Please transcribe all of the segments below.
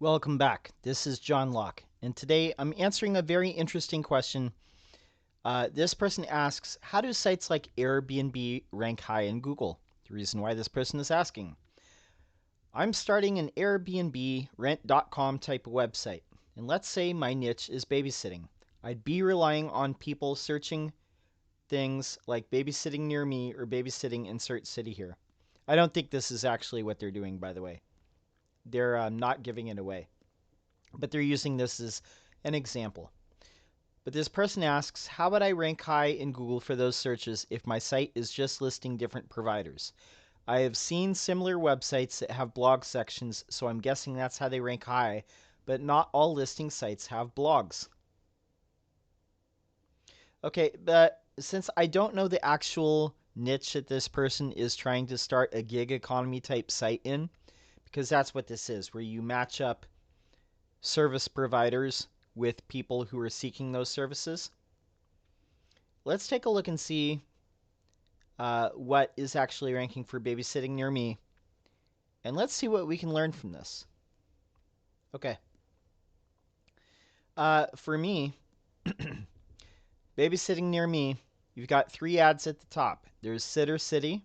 Welcome back. This is John Locke, and today I'm answering a very interesting question. This person asks, how do sites like Airbnb rank high in Google? The reason why this person is asking. I'm starting an Airbnb rent.com type of website, and let's say my niche is babysitting. I'd be relying on people searching things like babysitting near me or babysitting insert city here. I don't think this is actually what they're doing, by the way. They're not giving it away, but they're using this as an example. But this person asks, how would I rank high in Google for those searches if my site is just listing different providers? I have seen similar websites that have blog sections, so I'm guessing that's how they rank high, but not all listing sites have blogs. Okay, but since I don't know the actual niche that this person is trying to start a gig economy type site in, because that's what this is, where you match up service providers with people who are seeking those services. Let's take a look and see what is actually ranking for babysitting near me. And let's see what we can learn from this. Okay. For me, babysitting near me, you've got 3 ads at the top. There's Sitter City,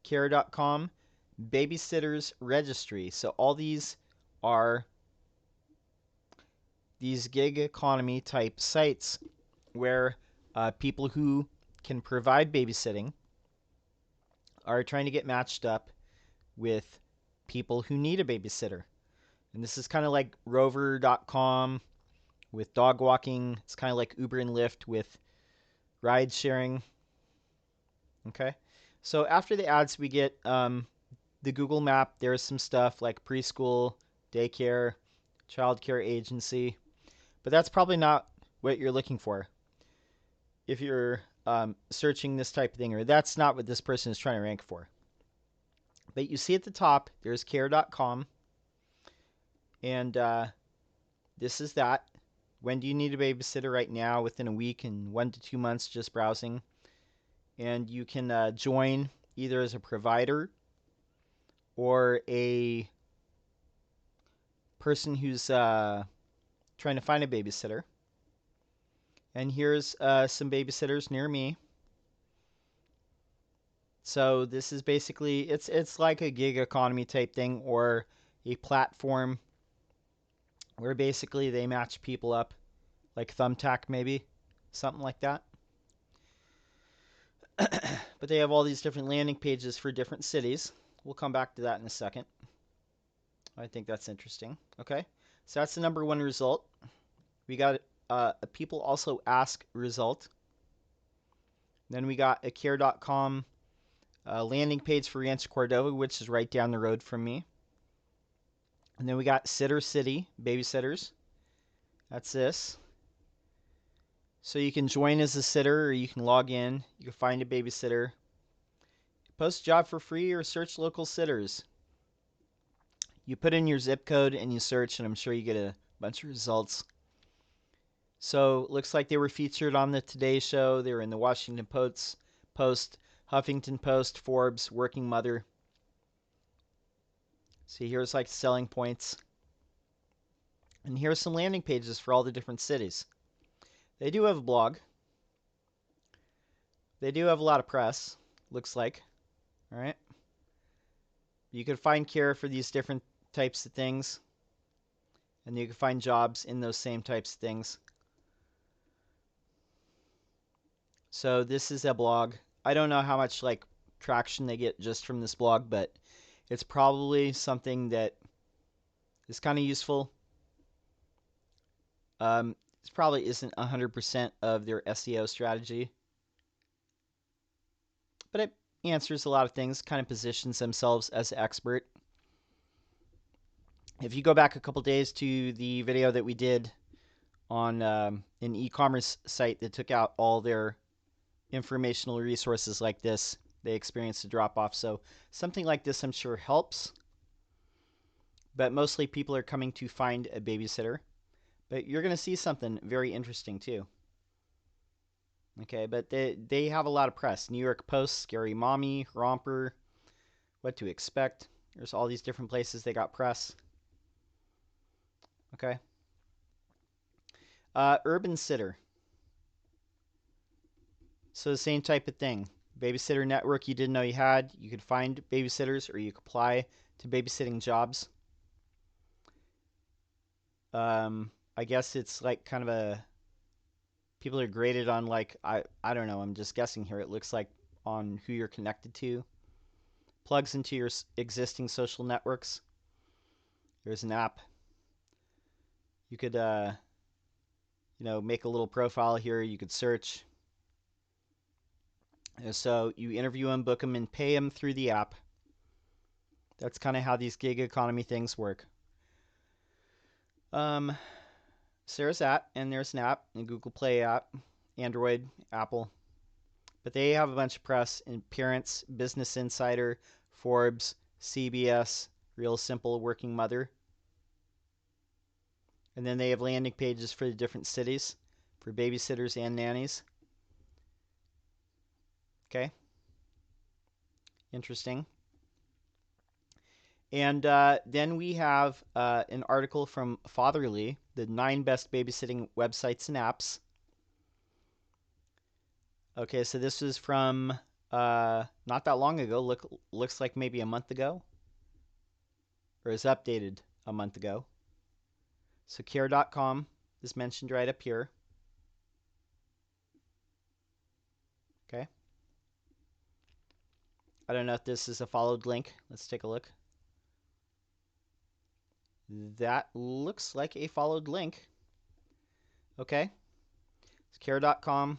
Care.com, Babysitters Registry. So all these are these gig economy type sites where people who can provide babysitting are trying to get matched up with people who need a babysitter. And this is kind of like rover.com with dog walking. It's kind of like Uber and Lyft with ride sharing. Okay. So after the ads, we get the Google map. There's some stuff like preschool, daycare, childcare agency. But that's probably not what you're looking for if you're searching this type of thing, or that's not what this person is trying to rank for. But you see at the top, there's care.com, and this is that. When do you need a babysitter? Right now, within a week and 1 to 2 months, just browsing. And you can join either as a provider or a person who's trying to find a babysitter. And here's some babysitters near me. So this is basically, it's like a gig economy type thing, or a platform where basically they match people up, like Thumbtack maybe, something like that. But they have all these different landing pages for different cities. We'll come back to that in a second. I think that's interesting. Okay, so that's the number one result. We got a people also ask result. Then we got a care.com landing page for Rancho Cordova, which is right down the road from me. And then we got Sitter City, babysitters. That's this. So you can join as a sitter, or you can log in. You can find a babysitter. Post a job for free or search local sitters. You put in your zip code and you search, and I'm sure you get a bunch of results. So looks like they were featured on the Today Show. They were in the Washington Post, Huffington Post, Forbes, Working Mother. See, here's like selling points. And here's some landing pages for all the different cities. They do have a blog. They do have a lot of press, looks like. All right. You can find care for these different types of things. And you can find jobs in those same types of things. So this is a blog. I don't know how much like traction they get just from this blog, but it's probably something that is kind of useful. It probably isn't 100% of their SEO strategy, but it answers a lot of things, kind of positions themselves as an expert. If you go back a couple days to the video that we did on an e-commerce site that took out all their informational resources like this, they experienced a drop-off. So something like this I'm sure helps, but mostly people are coming to find a babysitter. But you're going to see something very interesting too. Okay, but they have a lot of press. New York Post, Scary Mommy, Romper, What to Expect. There's all these different places they got press. Okay. Urban Sitter. So the same type of thing. Babysitter network you didn't know you had. You could find babysitters or you could apply to babysitting jobs. I guess it's like kind of a people are graded on like I don't know. I'm just guessing here. It looks like on who you're connected to. Plugs into your existing social networks. There's an app. You could make a little profile here. You could search. So you interview them, book them, and pay them through the app. That's kind of how these gig economy things work. So there's that, and there's an app, a Google Play app, Android, Apple. But they have a bunch of press in Appearance, Business Insider, Forbes, CBS, Real Simple, Working Mother. And then they have landing pages for the different cities for babysitters and nannies. Okay. Interesting. And then we have an article from Fatherly, the 9 best babysitting websites and apps. Okay, so this is from not that long ago. Looks like maybe a month ago, or is updated a month ago. So care.com is mentioned right up here. Okay. I don't know if this is a followed link. Let's take a look. That looks like a followed link. Okay. It's care.com,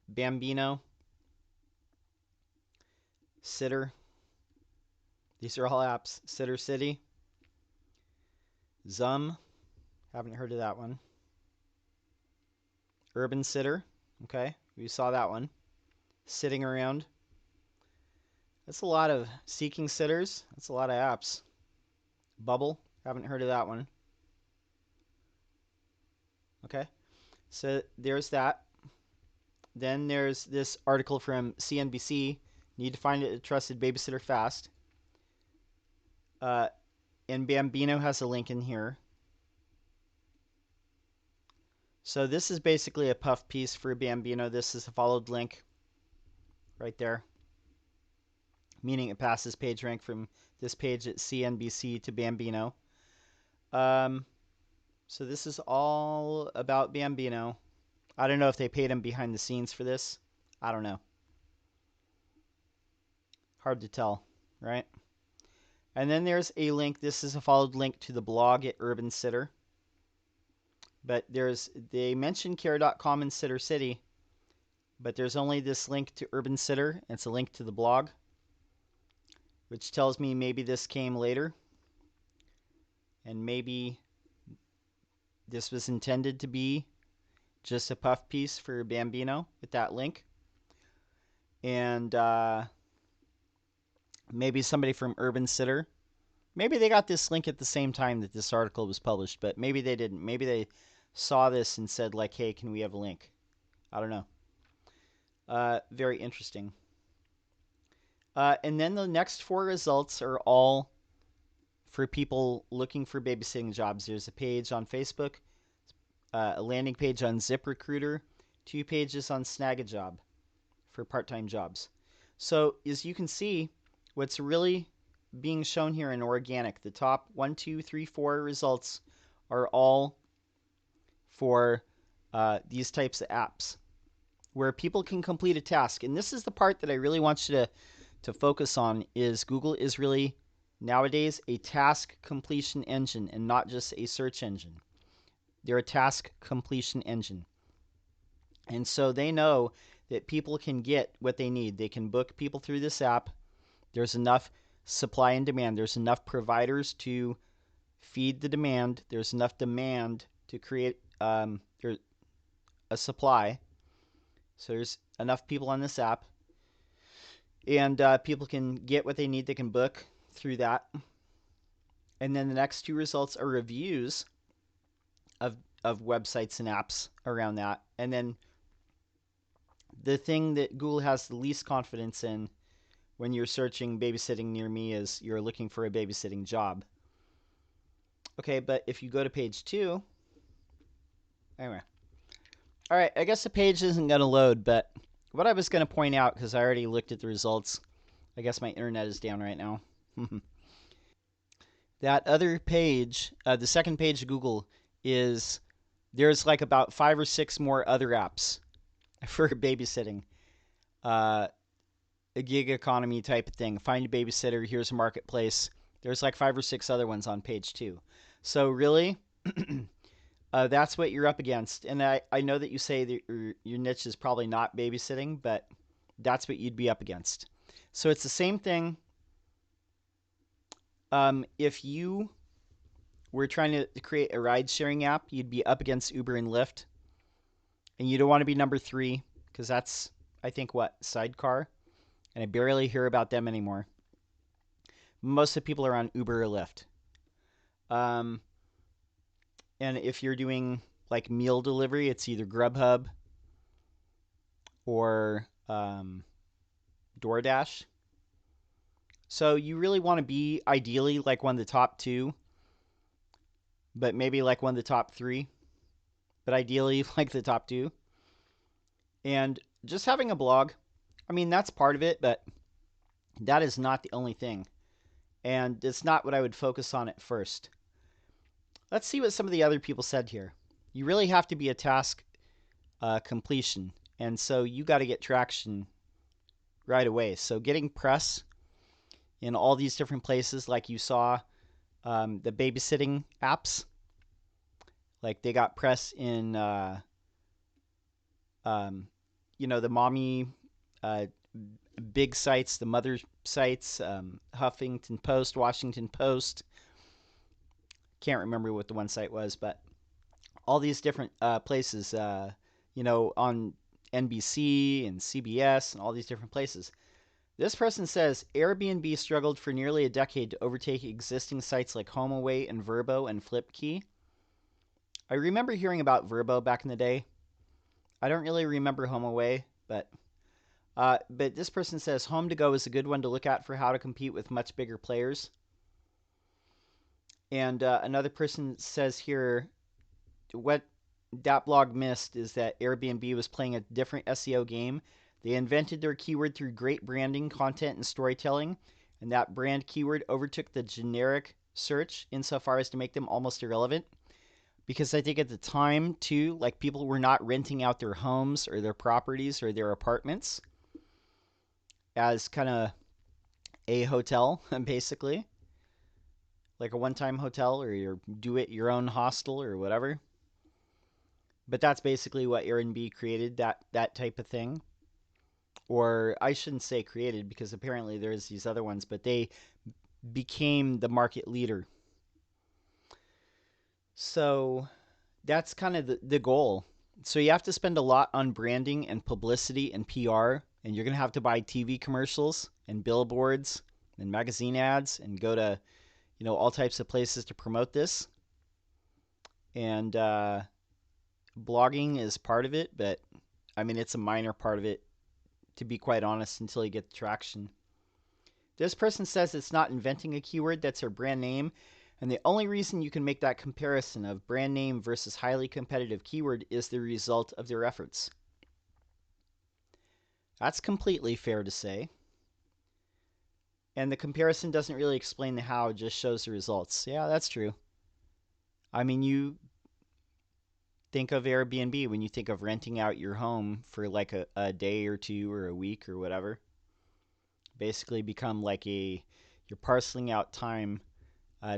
Bambino, Sitter. These are all apps. Sitter City, Zum. Haven't heard of that one. Urban Sitter. Okay. We saw that one. Sitting Around. That's a lot of Seeking Sitters. That's a lot of apps. Bubble. Haven't heard of that one. Okay. So there's that. Then there's this article from CNBC. Need to find a trusted babysitter fast. And Bambino has a link in here. So this is basically a puff piece for Bambino. This is a followed link right there, meaning it passes PageRank from this page at CNBC to Bambino. So this is all about Bambino. I don't know if they paid him behind the scenes for this. I don't know. Hard to tell, right? And then there's a link. This is a followed link to the blog at Urban Sitter. But they mention care.com and Sitter City, but there's only this link to Urban Sitter. It's a link to the blog, which tells me maybe this came later. And maybe this was intended to be just a puff piece for Bambino with that link. And maybe somebody from Urban Sitter. Maybe they got this link at the same time that this article was published, but maybe they didn't. Maybe they saw this and said, like, hey, can we have a link? I don't know. Very interesting. And then the next 4 results are all for people looking for babysitting jobs. There's a page on Facebook, a landing page on ZipRecruiter, 2 pages on Snagajob for part-time jobs. So as you can see, what's really being shown here in organic, the top 1, 2, 3, 4 results are all for these types of apps where people can complete a task. And this is the part that I really want you to focus on, is Google is really nowadays a task completion engine and not just a search engine. They're a task completion engine. And so they know that people can get what they need. They can book people through this app. There's enough supply and demand. There's enough providers to feed the demand. There's enough demand to create a supply. So there's enough people on this app. And people can get what they need. They can book through that. And then the next 2 results are reviews of websites and apps around that. And then the thing that Google has the least confidence in when you're searching babysitting near me is you're looking for a babysitting job. Okay, but if you go to page 2, anyway. All right, I guess the page isn't going to load, but what I was going to point out, because I already looked at the results, I guess my internet is down right now. That other page, the second page of Google, is there's like about 5 or 6 more other apps for babysitting. A gig economy type of thing. Find a babysitter. Here's a marketplace. There's like 5 or 6 other ones on page 2. So really, that's what you're up against. And I know that you say that your niche is probably not babysitting, but that's what you'd be up against. So it's the same thing. If you were trying to create a ride sharing app, you'd be up against Uber and Lyft. And you don't want to be number 3 because that's, I think, what? Sidecar? And I barely hear about them anymore. Most of the people are on Uber or Lyft. Um, and if you're doing like meal delivery, it's either Grubhub or DoorDash. So you really want to be ideally like one of the top 2, but maybe like one of the top 3, but ideally like the top 2. And just having a blog, I mean, that's part of it, but that is not the only thing. And it's not what I would focus on at first. Let's see what some of the other people said here. You really have to be a task completion. And so you got to get traction right away. So getting press in all these different places, like you saw the babysitting apps, like they got press in, the mommy big sites, the mother sites, Huffington Post, Washington Post. Can't remember what the one site was, but all these different places, on NBC and CBS and all these different places. This person says Airbnb struggled for nearly a decade to overtake existing sites like HomeAway and Vrbo and Flipkey. I remember hearing about Vrbo back in the day. I don't really remember HomeAway, but this person says Home2Go is a good one to look at for how to compete with much bigger players. And another person says here, what that blog missed is that Airbnb was playing a different SEO game. They invented their keyword through great branding, content, and storytelling, and that brand keyword overtook the generic search insofar as to make them almost irrelevant. Because I think at the time, too, like people were not renting out their homes or their properties or their apartments as kind of a hotel, basically. Like a one-time hotel or your do-it-your-own hostel or whatever. But that's basically what Airbnb created, that type of thing. Or I shouldn't say created because apparently there's these other ones, but they became the market leader. So that's kind of the goal. So you have to spend a lot on branding and publicity and PR, and you're going to have to buy TV commercials and billboards and magazine ads and go to, all types of places to promote this. And blogging is part of it, but I mean, it's a minor part of it, to be quite honest, until you get the traction. This person says it's not inventing a keyword, that's their brand name. And the only reason you can make that comparison of brand name versus highly competitive keyword is the result of their efforts. That's completely fair to say. And the comparison doesn't really explain the how, it just shows the results. Yeah, that's true. I mean, you think of Airbnb when you think of renting out your home for like a day or 2 or a week or whatever. Basically become like you're parceling out time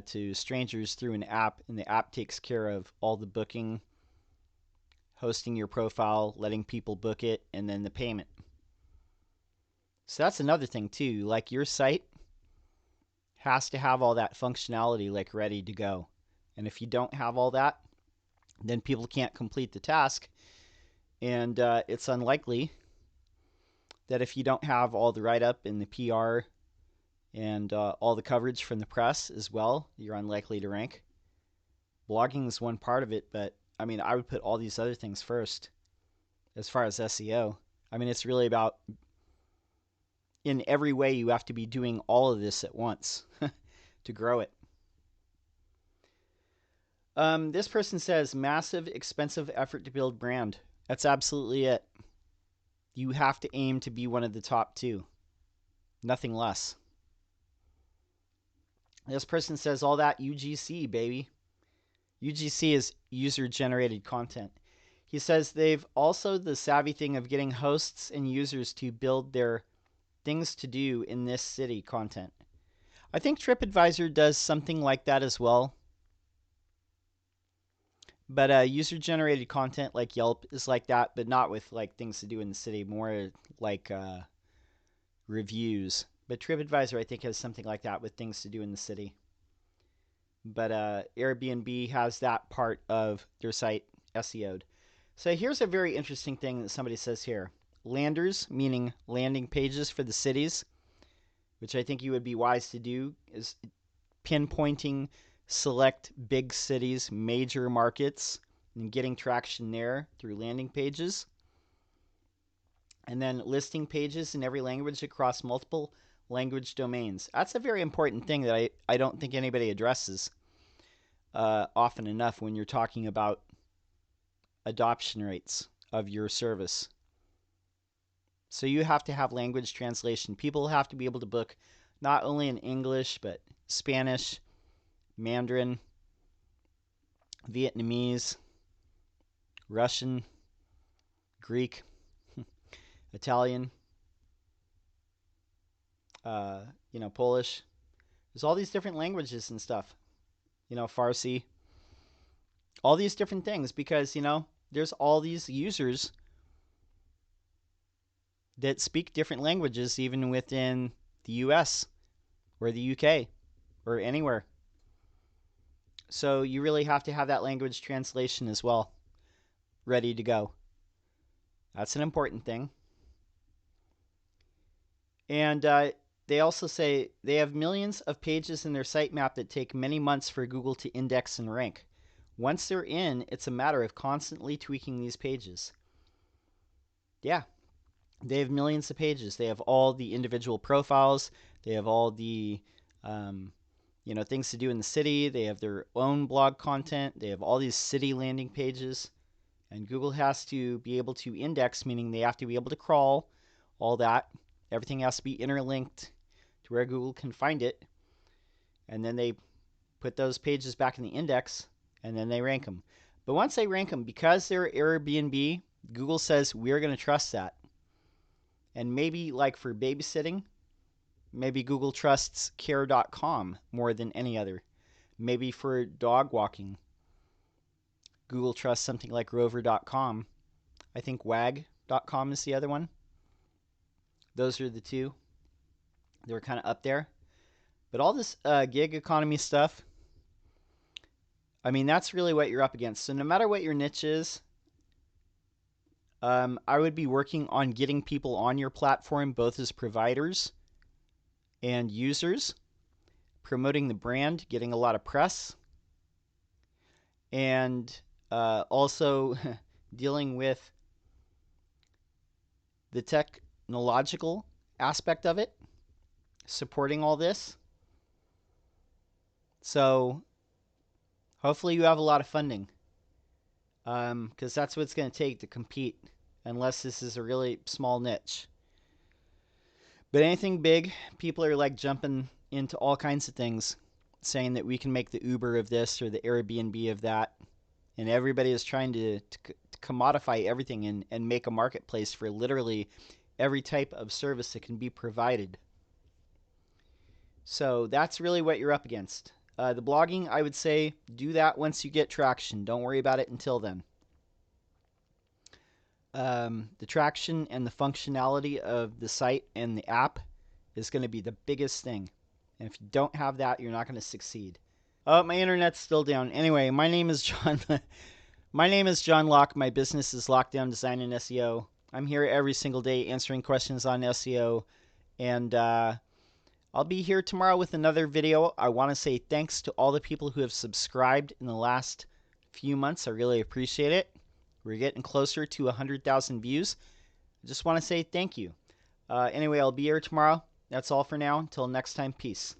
to strangers through an app, and the app takes care of all the booking, hosting your profile, letting people book it, and then the payment. So that's another thing too. Like your site has to have all that functionality like ready to go. And if you don't have all that, then people can't complete the task. And it's unlikely that if you don't have all the write-up and the PR and all the coverage from the press as well, you're unlikely to rank. Blogging is one part of it, but I mean, I would put all these other things first as far as SEO. I mean, it's really about, in every way, you have to be doing all of this at once to grow it. This person says massive, expensive effort to build brand. That's absolutely it. You have to aim to be one of the top two, nothing less. This person says all that UGC, baby. UGC is user generated content. He says they've also the savvy thing of getting hosts and users to build their things to do in this city content. I think TripAdvisor does something like that as well. But user generated content like Yelp is like that, but not with like things to do in the city, more like reviews. But TripAdvisor, I think, has something like that with things to do in the city. But Airbnb has that part of their site SEO'd. So here's a very interesting thing that somebody says here. Landers, meaning landing pages for the cities, which I think you would be wise to do, is pinpointing select big cities, major markets, and getting traction there through landing pages. And then listing pages in every language across multiple language domains. That's a very important thing that I don't think anybody addresses often enough when you're talking about adoption rates of your service. So you have to have language translation. People have to be able to book not only in English, but Spanish, Mandarin, Vietnamese, Russian, Greek, Italian, Polish. There's all these different languages and stuff. Farsi. All these different things because, there's all these users that speak different languages even within the US or the UK or anywhere. So you really have to have that language translation as well ready to go. That's an important thing. And they also say they have millions of pages in their sitemap that take many months for Google to index and rank. Once they're in, it's a matter of constantly tweaking these pages. Yeah, they have millions of pages. They have all the individual profiles. They have all the things to do in the city. They have their own blog content. They have all these city landing pages. And Google has to be able to index, meaning they have to be able to crawl all that. Everything has to be interlinked to where Google can find it. And then they put those pages back in the index, and then they rank them. But once they rank them, because they're Airbnb, Google says we're going to trust that. And maybe like for babysitting, maybe Google trusts care.com more than any other. Maybe for dog walking, Google trusts something like rover.com. I think wag.com is the other one. Those are the two. They're kind of up there. But all this gig economy stuff, I mean, that's really what you're up against. So no matter what your niche is, I would be working on getting people on your platform, both as providers and users, promoting the brand, getting a lot of press, and also dealing with the technological aspect of it, supporting all this. So hopefully you have a lot of funding, because that's what it's going to take to compete, unless this is a really small niche. But anything big, people are like jumping into all kinds of things, saying that we can make the Uber of this or the Airbnb of that. And everybody is trying to commodify everything and make a marketplace for literally every type of service that can be provided. So that's really what you're up against. The blogging, I would say, do that once you get traction. Don't worry about it until then. The traction and the functionality of the site and the app is going to be the biggest thing. And if you don't have that, you're not going to succeed. Oh, my internet's still down. Anyway, my name is John. My name is John Locke. My business is Lockdown Design and SEO. I'm here every single day answering questions on SEO, and I'll be here tomorrow with another video. I want to say thanks to all the people who have subscribed in the last few months. I really appreciate it. We're getting closer to 100,000 views. I just want to say thank you. Anyway, I'll be here tomorrow. That's all for now. Until next time, peace.